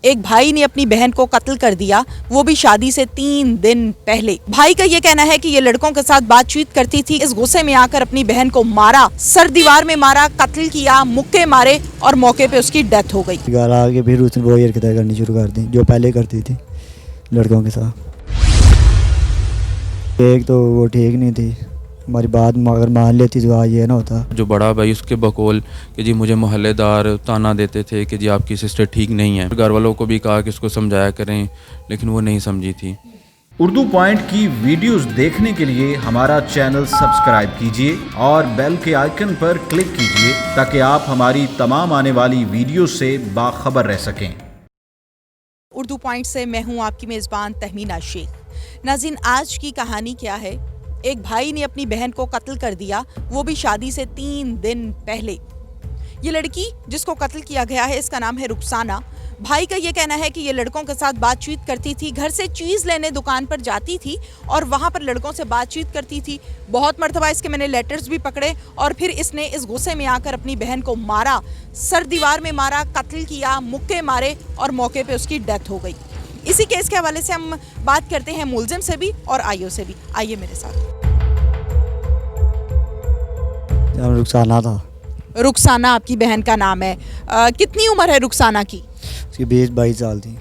एक भाई ने अपनी बहन को कत्ल कर दिया, वो भी शादी से 3 दिन पहले। भाई का ये कहना है कि ये लड़कों के साथ बातचीत करती थी, इस गुस्से में आकर अपनी बहन को मारा, सर दीवार में मारा, कत्ल किया, मुक्के मारे और मौके पे उसकी डेथ हो गई। घर आके फिर उसने वो हरकतें करनी शुरू कर दी जो पहले करती थी लड़कों के साथ। एक तो वो ठीक नहीं थी, हमारी बात अगर मान लेती तो आज ये ना होता। जो बड़ा भाई उसके बकौल कि जी मुझे मोहल्लेदार ताना देते थे कि जी आपकी सिस्टर ठीक नहीं है। घर वालों को भी कहा कि इसको समझाया करें, लेकिन वो नहीं समझी थी। उर्दू पॉइंट की वीडियोस देखने के लिए हमारा चैनल सब्सक्राइब कीजिए और बेल के आइकन पर क्लिक कीजिए ताकि आप हमारी तमाम आने वाली वीडियो से बाखबर रह सकें। उर्दू पॉइंट से मैं हूं आपकी मेज़बान तहमीना शेख। नाज़रीन, आज की कहानी क्या है? एक भाई ने अपनी बहन को कत्ल कर दिया, वो भी शादी से 3 दिन पहले। ये लड़की जिसको कत्ल किया गया है, इसका नाम है रुखसाना। भाई का ये कहना है कि ये लड़कों के साथ बातचीत करती थी, घर से चीज़ लेने दुकान पर जाती थी और वहाँ पर लड़कों से बातचीत करती थी। बहुत मरतबा इसके मैंने लेटर्स भी पकड़े और फिर इसने इस गुस्से में आकर अपनी बहन को मारा, सर दीवार में मारा, कत्ल किया, मुक्के मारे और मौके पे उसकी डेथ हो गई। इसी केस के हवाले से हम बात करते हैं मुलजिम से भी और आईओ से भी। आइए मेरे साथ। रुखसाना था। रुखसाना आपकी बहन का नाम है। कितनी उम्र है रुखसाना की? उसकी 20-22 साल थी।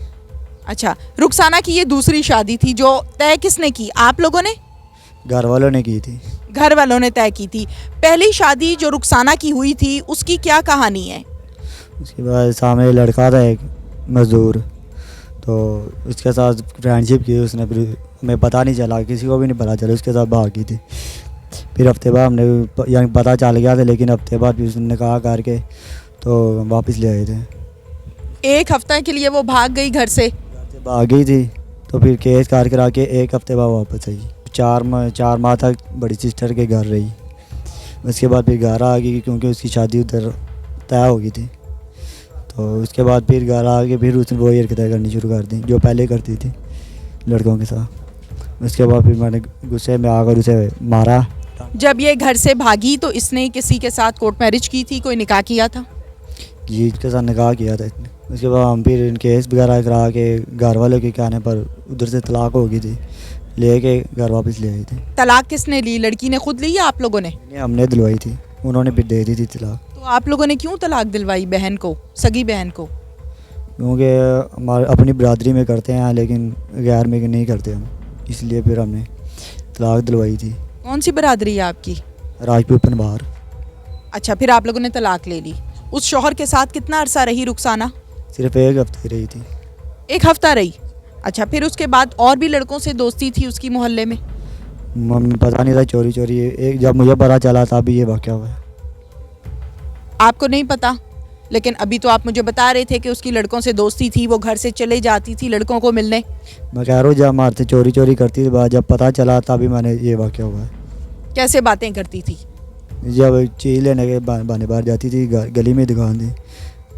अच्छा, रुखसाना की ये दूसरी शादी थी जो तय किसने की? आप लोगों ने? घर वालों ने की थी। घर वालों ने तय की थी। पहली शादी जो रुखसाना की हुई थी उसकी क्या कहानी है? उसके बाद सामने लड़का था एक मजदूर, तो उसके साथ फ्रेंडशिप की उसने, फिर हमें पता नहीं चला, किसी को भी नहीं पता चला, उसके साथ भाग की थी। फिर हफ्ते बाद हमने यानी पता चल गया था, लेकिन हफ्ते बाद भी उसने कहा करके तो वापस ले आए थे। एक हफ्ते के लिए वो भाग गई घर से? भाग गई थी तो फिर केस कार करा के एक हफ्ते बाद वापस आई। 4 माह तक बड़ी सिस्टर के घर रही। उसके बाद फिर घर आ गई क्योंकि उसकी शादी उधर तय हो गई थी। तो उसके बाद फिर घर आ के फिर उसने वही हरकतें करनी शुरू कर दी जो पहले करती थी लड़कों के साथ। उसके बाद फिर मैंने गुस्से में आकर उसे मारा। जब ये घर से भागी तो इसने किसी के साथ कोर्ट मैरिज की थी, कोई निकाह किया था? जी, इसके साथ निकाह किया था इसने। उसके बाद हम फिर केस वगैरह करा के घर वालों के कहने पर उधर से तलाक हो गई थी, लेके घर वापस ले आई थी। तलाक किसने ली? लड़की ने खुद ली या आप लोगों ने? हमने दिलवाई थी, उन्होंने फिर दे दी थी तलाक। तो आप लोगों ने क्यों तलाक दिलवाई बहन को, सगी बहन को? क्योंकि हमारे अपनी बरादरी में करते हैं लेकिन गैर में नहीं करते हम, इसलिए फिर हमने तलाक दिलवाई थी। कौन सी बरादरी है आपकी? राजपूत पनबार। अच्छा, फिर आप लोगों ने तलाक ले ली। उस शौहर के साथ कितना अरसा रही रुखसाना? सिर्फ एक हफ्ते रही थी। एक हफ्ता रही? अच्छा, फिर उसके बाद और भी लड़कों से दोस्ती थी उसकी मोहल्ले में? मम्मी पता नहीं था, चोरी चोरी एक जब मुझे पता चला था अभी ये वाक़या हुआ है। आपको नहीं पता, लेकिन अभी तो आप मुझे बता रहे थे कि उसकी लड़कों से दोस्ती थी, वो घर से चले जाती थी लड़कों को मिलने। मैं कह रहा हूँ जब मारते चोरी चोरी करती थी, जब पता चला तभी मैंने ये वाक़या हुआ है। कैसे बातें करती थी? जब चीज़ लेने के बहाने बाहर जाती थी, गली में दुकान थी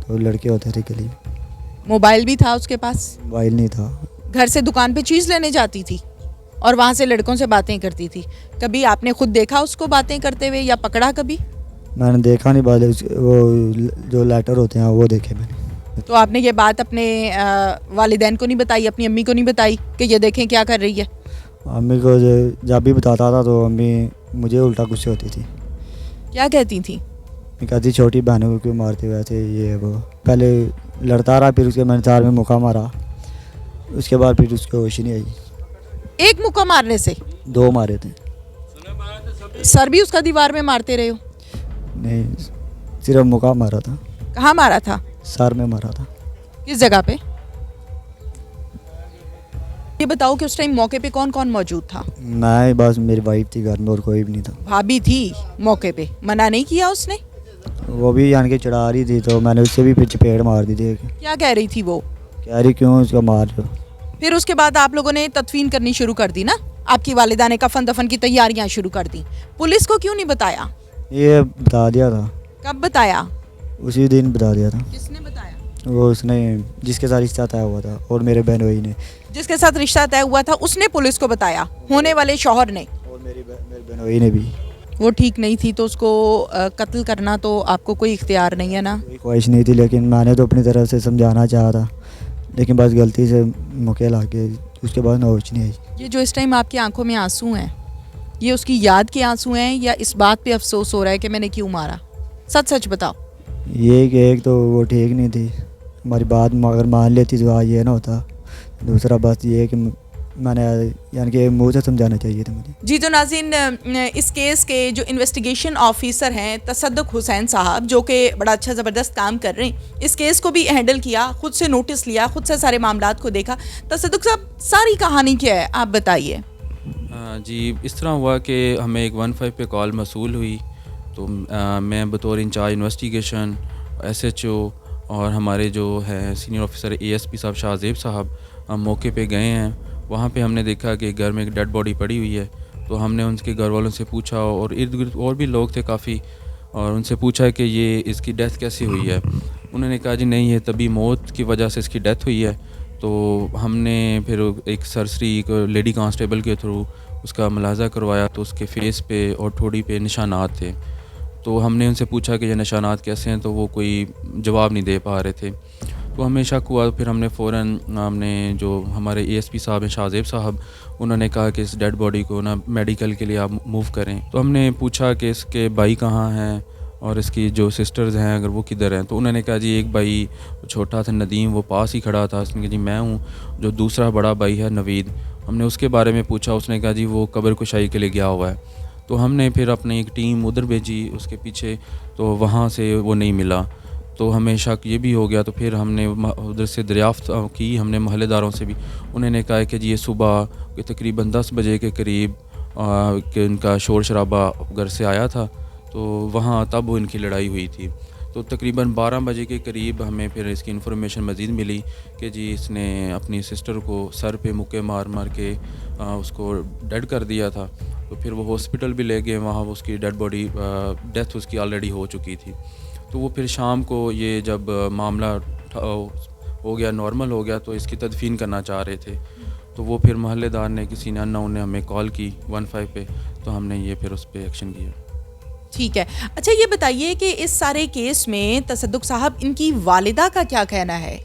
तो लड़के होते थे गली में। मोबाइल भी था उसके पास? मोबाइल नहीं था। घर से दुकान पे चीज़ लेने जाती थी और वहाँ से लड़कों से बातें करती थी। कभी आपने खुद देखा उसको बातें करते हुए या पकड़ा कभी? मैंने देखा नहीं, वो जो लेटर होते हैं वो देखे मैंने। तो आपने ये बात अपने वालिदैन को नहीं बताई, अपनी अम्मी को नहीं बताई कि ये देखें क्या कर रही है? अम्मी को जब भी बताता था तो अम्मी मुझे उल्टा गुस्से होती थी। क्या कहती थी? कहती छोटी बहनों को क्यों मारते हुए थे, ये वो। पहले लड़ता रहा, फिर उसके मैंने 4 में मुक्का मारा, उसके बाद फिर उसको होश ही नहीं आई। एक मुक्का मारने से? 2 मारे थे। सर भी उसका दीवार में मारते रहे हो? नहीं, सिर्फ मुक्का मारा था। कहाँ मारा था? सर में मारा था। किस जगह पे? ये बताओ कि उस टाइम मौके पे कौन कौन मौजूद था? मैं बस, मेरी वाइफ थी घर में और कोई भी नहीं था। भाभी थी मौके पे, मना नहीं किया उसने? वो भी यानी कि चढ़ा रही थी तो मैंने उससे भी फिर चपेट मार दी थी। क्या कह रही थी वो? कह रही क्यों उसको मार रहे हो। फिर उसके बाद आप लोगों ने तदफीन करनी शुरू कर दी ना? आपकी वालिदा ने कफन दफन की तैयारियां शुरू कर दी। पुलिस को क्यों नहीं बताया? ये बता दिया था। कब बताया? उसी दिन बता दिया था। किसने बताया? वो उसने जिसके साथ रिश्ता तय हुआ था और मेरे बहनोई ने। जिसके साथ रिश्ता तय हुआ था उसने पुलिस को बताया, होने वाले शौहर ने? और मेरी बहनोई ने भी। वो ठीक नहीं थी तो उसको कत्ल करना तो आपको कोई इख्तियार नहीं है ना? कोई ख्वाहिश नहीं थी, लेकिन मैंने तो अपनी तरफ से समझाना चाहा था, लेकिन बस गलती से मौके ला के उसके बाद होश नहीं आई। ये जो इस टाइम आपकी आंखों में आंसू हैं, ये उसकी याद के आंसू हैं या इस बात पे अफसोस हो रहा है कि मैंने क्यों मारा? सच सच बताओ। ये कि एक तो वो ठीक नहीं थी, हमारी बात अगर मान लेती तो आज ये ना होता। दूसरा बस ये कि मैंने यानी कि मुँह से समझाना चाहिए था मुझे। जी तो नाज़रीन, इस केस के जो इन्वेस्टिगेशन ऑफिसर हैं तसद्दुक हुसैन साहब, जो कि बड़ा अच्छा ज़बरदस्त काम कर रहे हैं, इस केस को भी हैंडल किया, खुद से नोटिस लिया, खुद से सारे मामलात को देखा। तसद्दुक साहब, सारी कहानी क्या है आप बताइए। जी, इस तरह हुआ कि हमें एक 15 पे कॉल मसूल हुई, तो मैं बतौर इंचार्ज इन्वेस्टिगेशन SHO और हमारे जो है सीनियर ऑफिसर ASP साहब शाहजेब साहब, हम मौके पे गए हैं। वहाँ पे हमने देखा कि घर में एक डेड बॉडी पड़ी हुई है, तो हमने उनके घर वालों से पूछा और इर्द गिर्द और भी लोग थे काफ़ी, और उनसे पूछा कि ये इसकी डेथ कैसे हुई है। उन्होंने कहा जी नहीं, ये तभी मौत की वजह से इसकी डेथ हुई है। तो हमने फिर एक सरसरी एक लेडी कांस्टेबल के थ्रू उसका मुलाजा करवाया, तो उसके फेस पे और ठोड़ी पे निशानात थे। तो हमने उनसे पूछा कि ये निशानात कैसे हैं, तो वो कोई जवाब नहीं दे पा रहे थे। तो हमें शक हुआ, फिर हमने फ़ौरन हमने जो हमारे ASP साहब हैं शाहजेब साहब, उन्होंने कहा कि इस डेड बॉडी को ना मेडिकल के लिए आप मूव करें। तो हमने पूछा कि इसके भाई कहाँ हैं और इसकी जो सिस्टर्स हैं अगर वो किधर हैं। तो उन्होंने कहा जी एक भाई छोटा था नदीम, वो पास ही खड़ा था। उसने कहा जी मैं हूँ। जो दूसरा बड़ा भाई है नवीद, हमने उसके बारे में पूछा, उसने कहा जी वो कब्र कुशाई के लिए गया हुआ है। तो हमने फिर अपनी एक टीम उधर भेजी उसके पीछे, तो वहाँ से वो नहीं मिला। तो हमें शक ये भी हो गया, तो फिर हमने उधर से दरियाफ्त की, हमने महल्लेदारों से भी। उन्होंने कहा कि जी ये सुबह के तकरीबन 10 बजे के करीब कि उनका शोर शराबा घर से आया था, तो वहाँ तब वो इनकी लड़ाई हुई थी। तो तकरीबन 12 बजे के करीब हमें फिर इसकी इन्फॉर्मेशन मज़ीद मिली कि जी इसने अपनी सिस्टर को सर पे मुक्के मार मार के उसको डेड कर दिया था। तो फिर वो हॉस्पिटल भी ले गए, वहाँ उसकी डेड बॉडी डेथ उसकी ऑलरेडी हो चुकी थी। तो वो फिर शाम को ये जब मामला हो गया, नॉर्मल हो गया, तो इसकी तदफीन करना चाह रहे थे। तो वो फिर महल्लेदार ने, किसी ने अननोन ने हमें कॉल की 15 पे, तो हमने ये फिर उस पर एक्शन किया। ठीक है, अच्छा ये बताइए कि इस सारे केस में तसद्दुक साहब, इनकी वालिदा का क्या कहना है?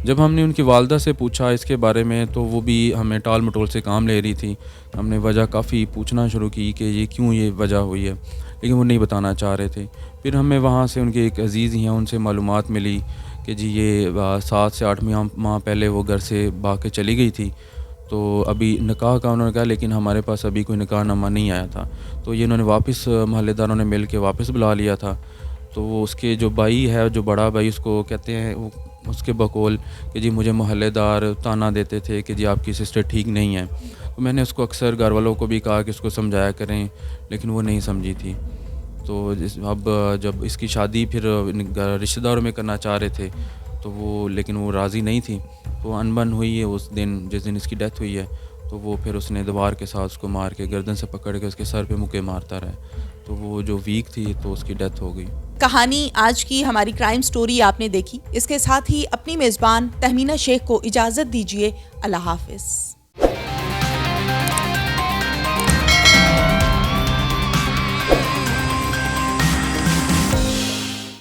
जब हमने उनकी वालदा से पूछा इसके बारे में, तो वो भी हमें टाल मटोल से काम ले रही थी। हमने वजह काफ़ी पूछना शुरू की कि ये क्यों ये वजह हुई है, लेकिन वो नहीं बताना चाह रहे थे। फिर हमें वहाँ से उनके एक अजीज़ ही हैं, उनसे मालूमात मिली कि जी ये 7 से 8 माह पहले वो घर से भाग के चली गई थी। तो अभी निकाह का उन्होंने कहा, लेकिन हमारे पास अभी कोई निकाहनामा नहीं आया था। तो ये इन्होंने वापस महल्लेदारों ने मिल के वापस बुला लिया था। तो वो उसके जो भाई है, जो बड़ा भाई, उसको कहते हैं वो, उसके बकौल कि जी मुझे महल्लेदार ताना देते थे कि जी आपकी सिस्टर ठीक नहीं है। तो मैंने उसको अक्सर घर वालों को भी कहा कि उसको समझाया करें, लेकिन वो नहीं समझी थी। तो अब जब इसकी शादी फिर रिश्तेदारों में करना चाह रहे थे, तो वो, लेकिन वो राज़ी नहीं थी। तो अनबन हुई है उस दिन जिस दिन इसकी डेथ हुई है। तो वो फिर उसने दीवार के साथ उसको मार के गर्दन से पकड़ के उसके सर पे मुक्के मारता रहा। तो वो जो वीक थी, तो उसकी डेथ हो गई। कहानी आज की हमारी क्राइम स्टोरी आपने देखी। इसके साथ ही अपनी मेज़बान तहमीना शेख को इजाज़त दीजिए। अल्लाह हाफ़िज़।